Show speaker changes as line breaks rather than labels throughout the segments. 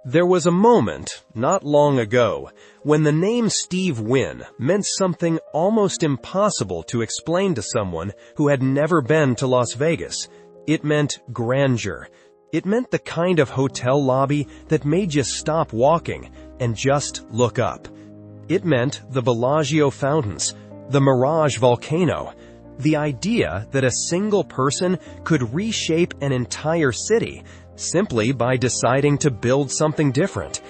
There was a moment, not long ago, when the name Steve Wynn meant something almost impossible to explain to someone who had never been to Las Vegas. It meant grandeur. It meant the kind of hotel lobby that made you stop walking and just look up. It meant the Bellagio fountains, the Mirage volcano, the idea that a single person could reshape an entire city simply by deciding to build something different.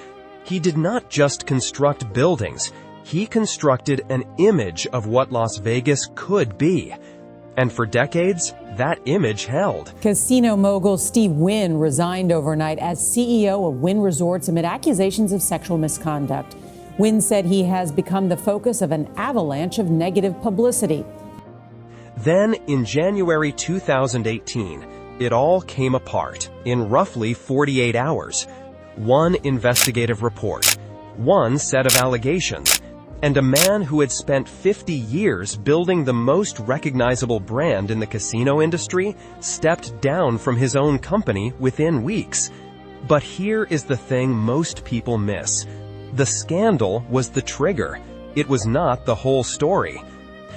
He did not just construct buildings, he constructed an image of what Las Vegas could be. And for decades, that image held.
Casino mogul Steve Wynn resigned overnight as CEO of Wynn Resorts amid accusations of sexual misconduct. Wynn said he has become the focus of an avalanche of negative publicity.
Then, in January 2018, it all came apart in roughly 48 hours. One investigative report, one set of allegations, and a man who had spent 50 years building the most recognizable brand in the casino industry stepped down from his own company within weeks. But here is the thing most people miss. The scandal was the trigger. It was not the whole story.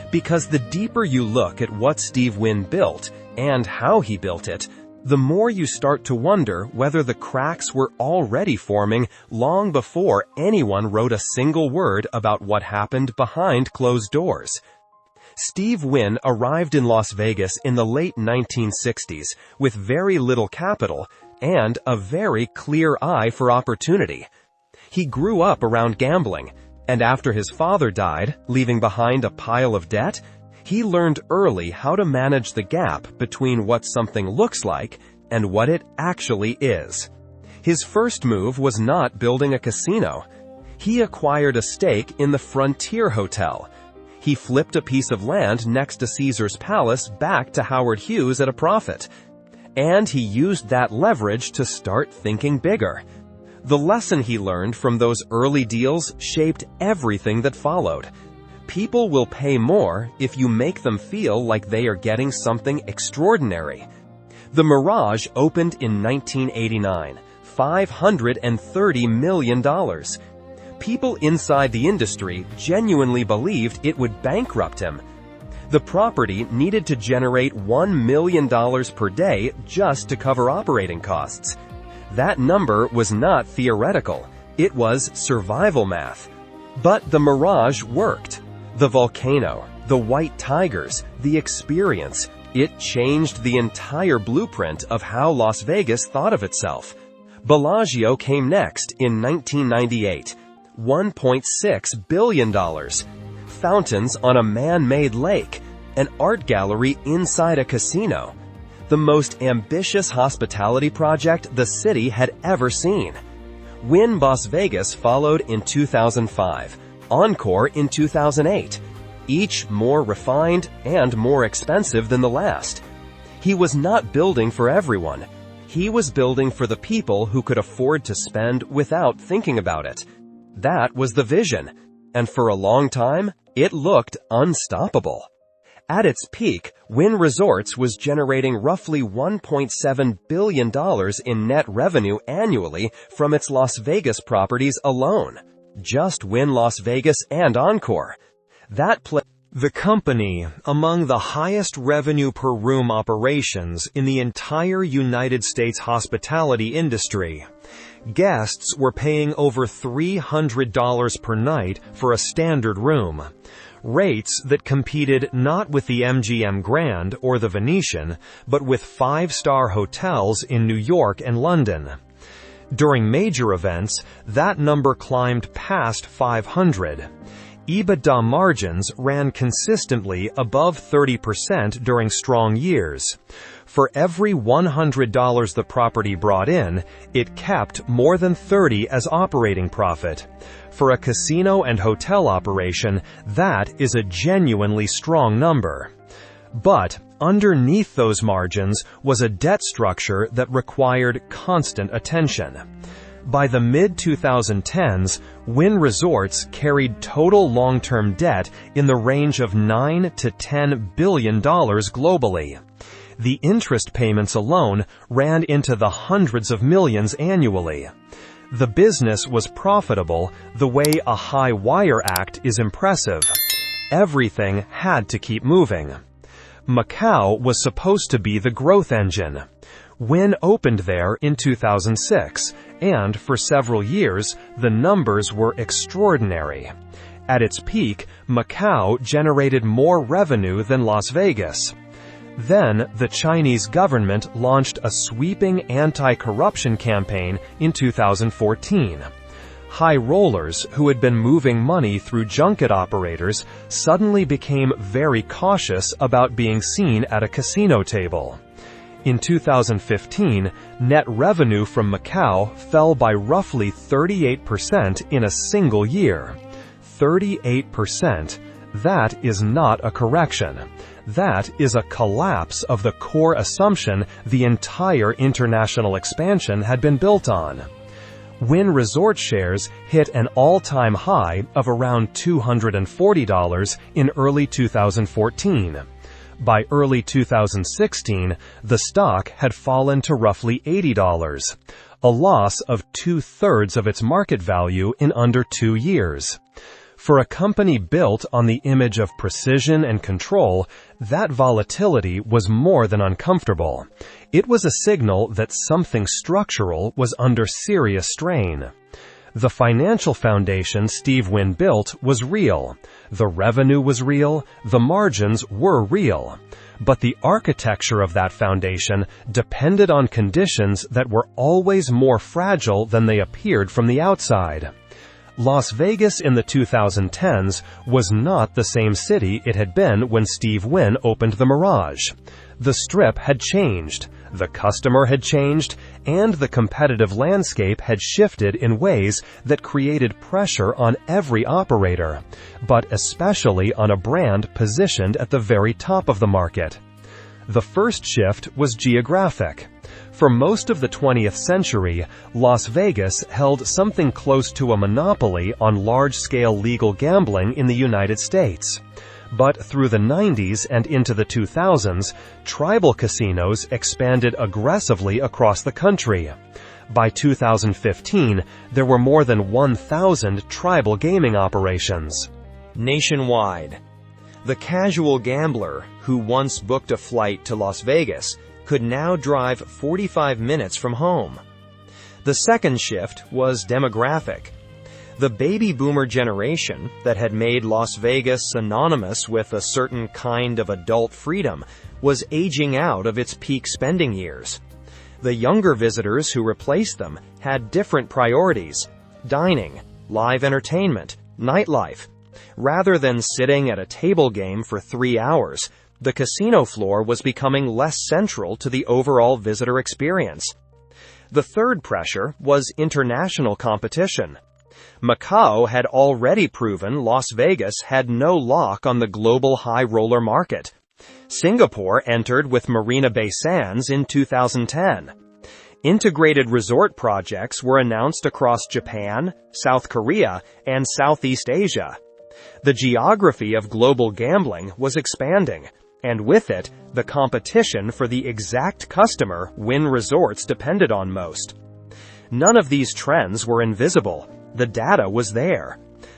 Because the deeper you look at what Steve Wynn built, and how he built it, the more you start to wonder whether the cracks were already forming long before anyone wrote a single word about what happened behind closed doors. Steve Wynn arrived in Las Vegas in the late 1960s with very little capital and a very clear eye for opportunity. He grew up around gambling, and after his father died, leaving behind a pile of debt, he learned early how to manage the gap between what something looks like and what it actually is. His first move was not building a casino. He acquired a stake in the Frontier Hotel. He flipped a piece of land next to Caesar's Palace back to Howard Hughes at a profit. And he used that leverage to start thinking bigger. The lesson he learned from those early deals shaped everything that followed. People will pay more if you make them feel like they are getting something extraordinary. The Mirage opened in 1989, $530 million. People inside the industry genuinely believed it would bankrupt him. The property needed to generate $1 million per day just to cover operating costs. That number was not theoretical. It was survival math. But the Mirage worked. The volcano, the white tigers, the experience, it changed the entire blueprint of how Las Vegas thought of itself. Bellagio came next in 1998, $1.6 billion. Fountains on a man-made lake, an art gallery inside a casino. The most ambitious hospitality project the city had ever seen. Wynn Las Vegas followed in 2005. Encore in 2008, each more refined and more expensive than the last. He was not building for everyone. He was building for the people who could afford to spend without thinking about it. That was the vision, and for a long time, it looked unstoppable. At its peak, Wynn Resorts was generating roughly $1.7 billion in net revenue annually from its Las Vegas properties alone. Just Wynn Las Vegas and Encore. The company, among the highest revenue per room operations in the entire United States hospitality industry. Guests were paying over $300 per night for a standard room. Rates that competed not with the MGM Grand or the Venetian, but with five-star hotels in New York and London. During major events, that number climbed past 500. EBITDA margins ran consistently above 30% during strong years. For every $100 the property brought in, it kept more than 30 as operating profit. For a casino and hotel operation, that is a genuinely strong number. But underneath those margins was a debt structure that required constant attention. By the mid-2010s, Wynn Resorts carried total long-term debt in the range of $9 to $10 billion globally. The interest payments alone ran into the hundreds of millions annually. The business was profitable the way a high wire act is impressive. Everything had to keep moving. Macau was supposed to be the growth engine. Wynn opened there in 2006, and for several years, the numbers were extraordinary. At its peak, Macau generated more revenue than Las Vegas. Then, the Chinese government launched a sweeping anti-corruption campaign in 2014. High rollers who had been moving money through junket operators suddenly became very cautious about being seen at a casino table. In 2015, net revenue from Macau fell by roughly 38% in a single year. 38%. That is not a correction. That is a collapse of the core assumption the entire international expansion had been built on. Wynn Resorts shares hit an all-time high of around $240 in early 2014. By early 2016, the stock had fallen to roughly $80, a loss of 2/3 of its market value in under 2 years. For a company built on the image of precision and control, that volatility was more than uncomfortable. It was a signal that something structural was under serious strain. The financial foundation Steve Wynn built was real. The revenue was real. The margins were real. But the architecture of that foundation depended on conditions that were always more fragile than they appeared from the outside. Las Vegas in the 2010s was not the same city it had been when Steve Wynn opened the Mirage. The Strip had changed, the customer had changed, and the competitive landscape had shifted in ways that created pressure on every operator, but especially on a brand positioned at the very top of the market. The first shift was geographic. For most of the 20th century, Las Vegas held something close to a monopoly on large-scale legal gambling in the United States. But through the 90s and into the 2000s, tribal casinos expanded aggressively across the country. By 2015, there were more than 1,000 tribal gaming operations.
Nationwide. The casual gambler who once booked a flight to Las Vegas could now drive 45 minutes from home. The second shift was demographic. The baby boomer generation that had made Las Vegas synonymous with a certain kind of adult freedom was aging out of its peak spending years. The younger visitors who replaced them had different priorities: dining, live entertainment, nightlife. Rather than sitting at a table game for 3 hours, the casino floor was becoming less central to the overall visitor experience. The third pressure was international competition. Macau had already proven Las Vegas had no lock on the global high roller market. Singapore entered with Marina Bay Sands in 2010. Integrated resort projects were announced across Japan, South Korea, and Southeast Asia. The geography of global gambling was expanding, and with it, the competition for the exact customer Wynn Resorts depended on most. None of these trends were invisible. The data was there.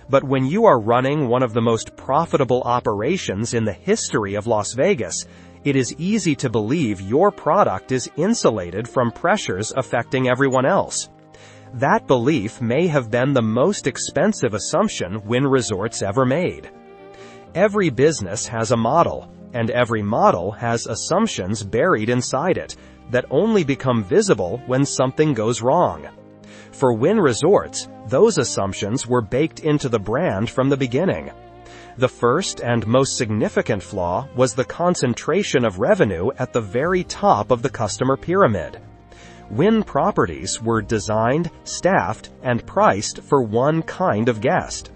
But when you are running one of the most profitable operations in the history of Las Vegas, it is easy to believe your product is insulated from pressures affecting everyone else. That belief may have been the most expensive assumption Wynn Resorts ever made. Every business has a model, and every model has assumptions buried inside it that only become visible when something goes wrong. For Wynn Resorts, those assumptions were baked into the brand from the beginning. The first and most significant flaw was the concentration of revenue at the very top of the customer pyramid. Wynn properties were designed, staffed, and priced for one kind of guest: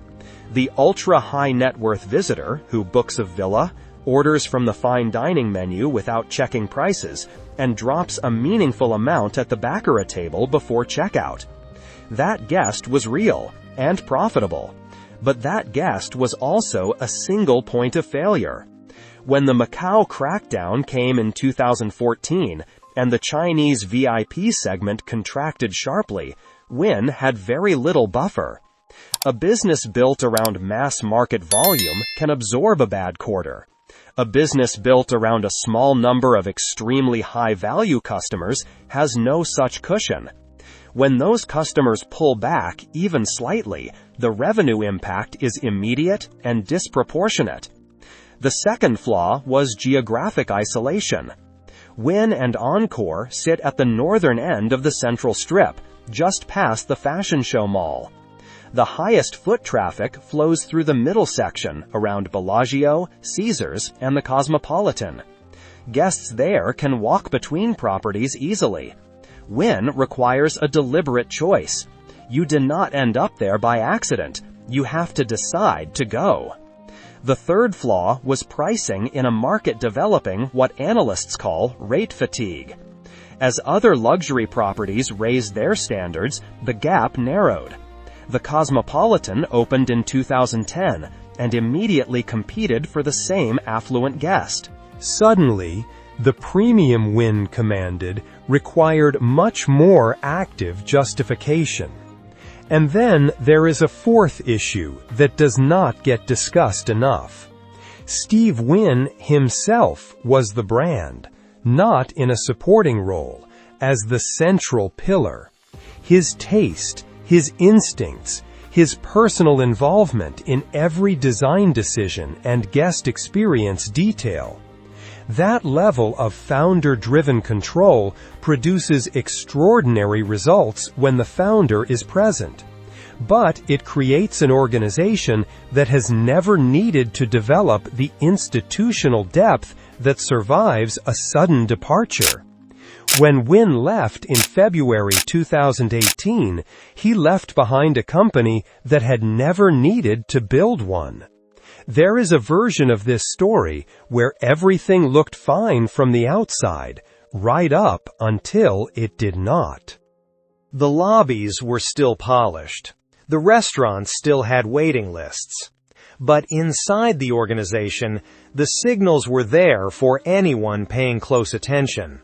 the ultra-high net worth visitor who books a villa, orders from the fine dining menu without checking prices, and drops a meaningful amount at the baccarat table before checkout. That guest was real and profitable, but that guest was also a single point of failure. When the Macau crackdown came in 2014,
and the Chinese VIP segment contracted sharply, Wynn had very little buffer. A business built around mass market volume can absorb a bad quarter. A business built around a small number of extremely high-value customers has no such cushion. When those customers pull back, even slightly, the revenue impact is immediate and disproportionate. The second flaw was geographic isolation. Wynn and Encore sit at the northern end of the Central Strip, just past the Fashion Show Mall. The highest foot traffic flows through the middle section around Bellagio, Caesars, and the Cosmopolitan. Guests there can walk between properties easily. Wynn requires a deliberate choice. You do not end up there by accident. You have to decide to go. The third flaw was pricing in a market developing what analysts call rate fatigue. As other luxury properties raised their standards, the gap narrowed. The Cosmopolitan opened in 2010 and immediately competed for the same affluent guest.
Suddenly, the premium Wynn commanded required much more active justification. And then there is a fourth issue that does not get discussed enough. Steve Wynn himself was the brand, not in a supporting role, as the central pillar. His taste, his instincts, his personal involvement in every design decision and guest experience detail. That level of founder-driven control produces extraordinary results when the founder is present. But it creates an organization that has never needed to develop the institutional depth that survives a sudden departure. When Wynn left in February 2018, he left behind a company that had never needed to build one. There is a version of this story where everything looked fine from the outside, right up until it did not.
The lobbies were still polished. The restaurants still had waiting lists. But inside the organization, the signals were there for anyone paying close attention.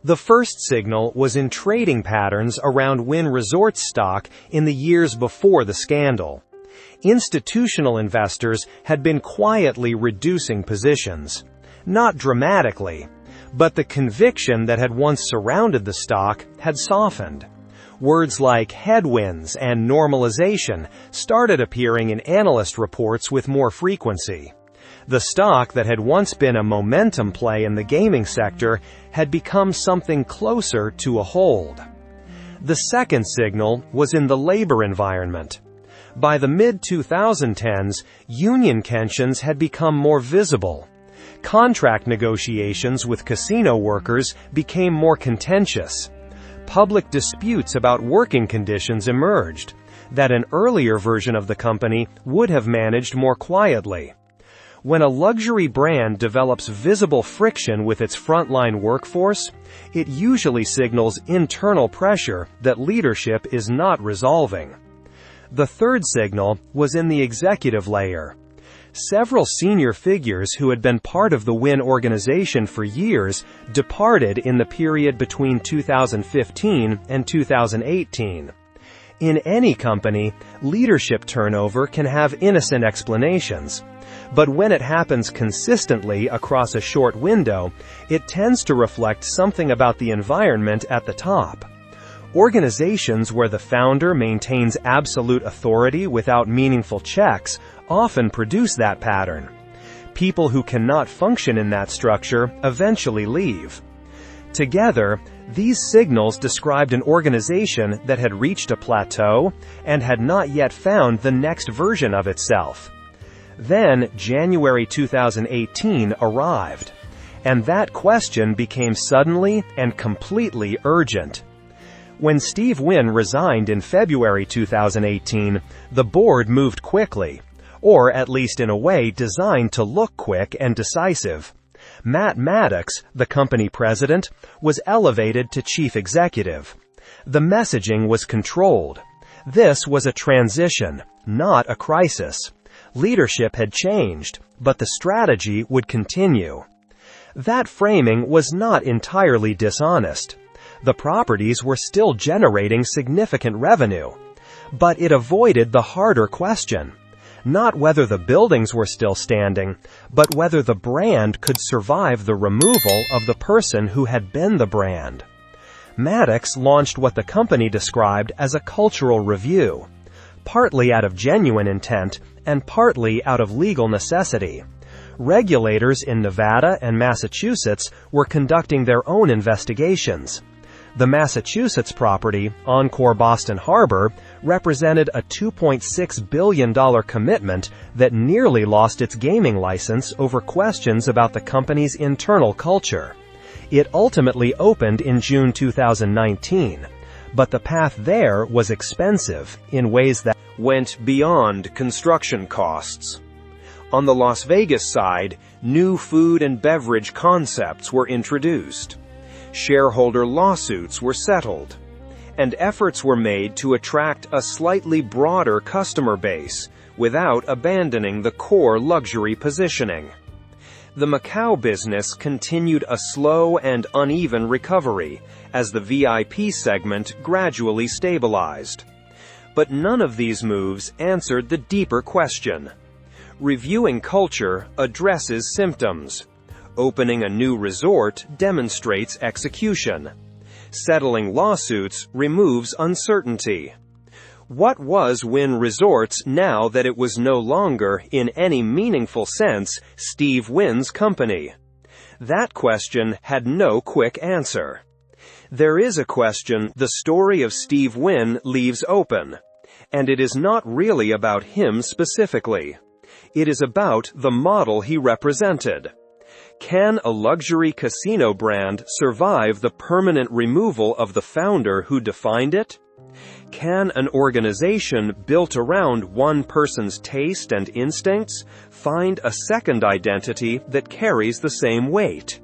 The first signal was in trading patterns around Wynn Resorts stock in the years before the scandal. Institutional investors had been quietly reducing positions. Not dramatically, but the conviction that had once surrounded the stock had softened. Words like headwinds and normalization started appearing in analyst reports with more frequency. The stock that had once been a momentum play in the gaming sector had become something closer to a hold. The second signal was in the labor environment. By the mid-2010s, union tensions had become more visible. Contract negotiations with casino workers became more contentious. Public disputes about working conditions emerged that an earlier version of the company would have managed more quietly. When a luxury brand develops visible friction with its frontline workforce, it usually signals internal pressure that leadership is not resolving. The third signal was in the executive layer. Several senior figures who had been part of the Wynn organization for years departed in the period between 2015 and 2018. In any company, leadership turnover can have innocent explanations. But when it happens consistently across a short window, it tends to reflect something about the environment at the top. Organizations where the founder maintains absolute authority without meaningful checks often produce that pattern. People who cannot function in that structure eventually leave. Together, these signals described an organization that had reached a plateau and had not yet found the next version of itself. Then, January 2018 arrived, and that question became suddenly and completely urgent. When Steve Wynn resigned in February 2018, the board moved quickly, or at least in a way designed to look quick and decisive. Matt Maddox, the company president, was elevated to chief executive. The messaging was controlled. This was a transition, not a crisis. Leadership had changed, but the strategy would continue.
That framing was not entirely dishonest. The properties were still generating significant revenue. But it avoided the harder question. Not whether the buildings were still standing, but whether the brand could survive the removal of the person who had been the brand. Maddox launched what the company described as a cultural review, partly out of genuine intent and partly out of legal necessity. Regulators in Nevada and Massachusetts were conducting their own investigations. The Massachusetts property, Encore Boston Harbor, represented a $2.6 billion commitment that nearly lost its gaming license over questions about the company's internal culture. It ultimately opened in June 2019, but the path there was expensive in ways that
went beyond construction costs. On the Las Vegas side, new food and beverage concepts were introduced. Shareholder lawsuits were settled, and efforts were made to attract a slightly broader customer base without abandoning the core luxury positioning. The Macau business continued a slow and uneven recovery as the VIP segment gradually stabilized. But none of these moves answered the deeper question. Reviewing culture addresses symptoms. Opening a new resort demonstrates execution. Settling lawsuits removes uncertainty. What was Wynn Resorts now that it was no longer, in any meaningful sense, Steve Wynn's company? That question had no quick answer. There is a question the story of Steve Wynn leaves open, and it is not really about him specifically. It is about the model he represented. Can a luxury casino brand survive the permanent removal of the founder who defined it? Can an organization built around one person's taste and instincts find a second identity that carries the same weight?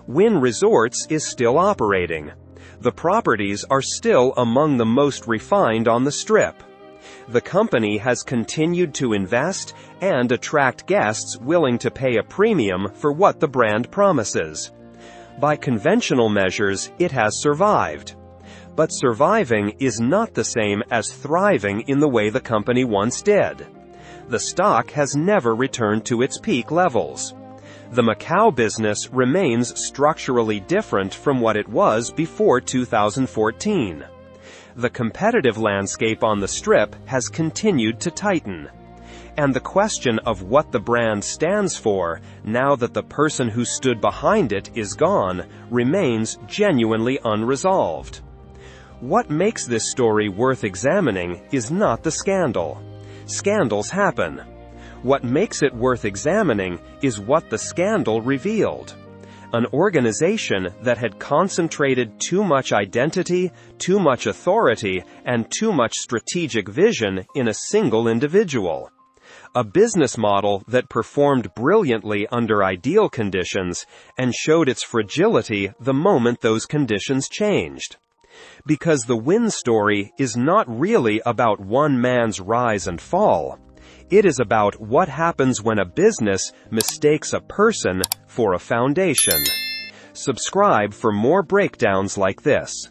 Wynn Resorts is still operating. The properties are still among the most refined on the Strip. The company has continued to invest and attract guests willing to pay a premium for what the brand promises. By conventional measures, it has survived. But surviving is not the same as thriving in the way the company once did. The stock has never returned to its peak levels. The Macau business remains structurally different from what it was before 2014. The competitive landscape on the Strip has continued to tighten. And the question of what the brand stands for, now that the person who stood behind it is gone, remains genuinely unresolved. What makes this story worth examining is not the scandal. Scandals happen. What makes it worth examining is what the scandal revealed. An organization that had concentrated too much identity, too much authority, and too much strategic vision in a single individual. A business model that performed brilliantly under ideal conditions and showed its fragility the moment those conditions changed. Because the Wynn story is not really about one man's rise and fall. It is about what happens when a business mistakes a person for a foundation. Subscribe for more breakdowns like this.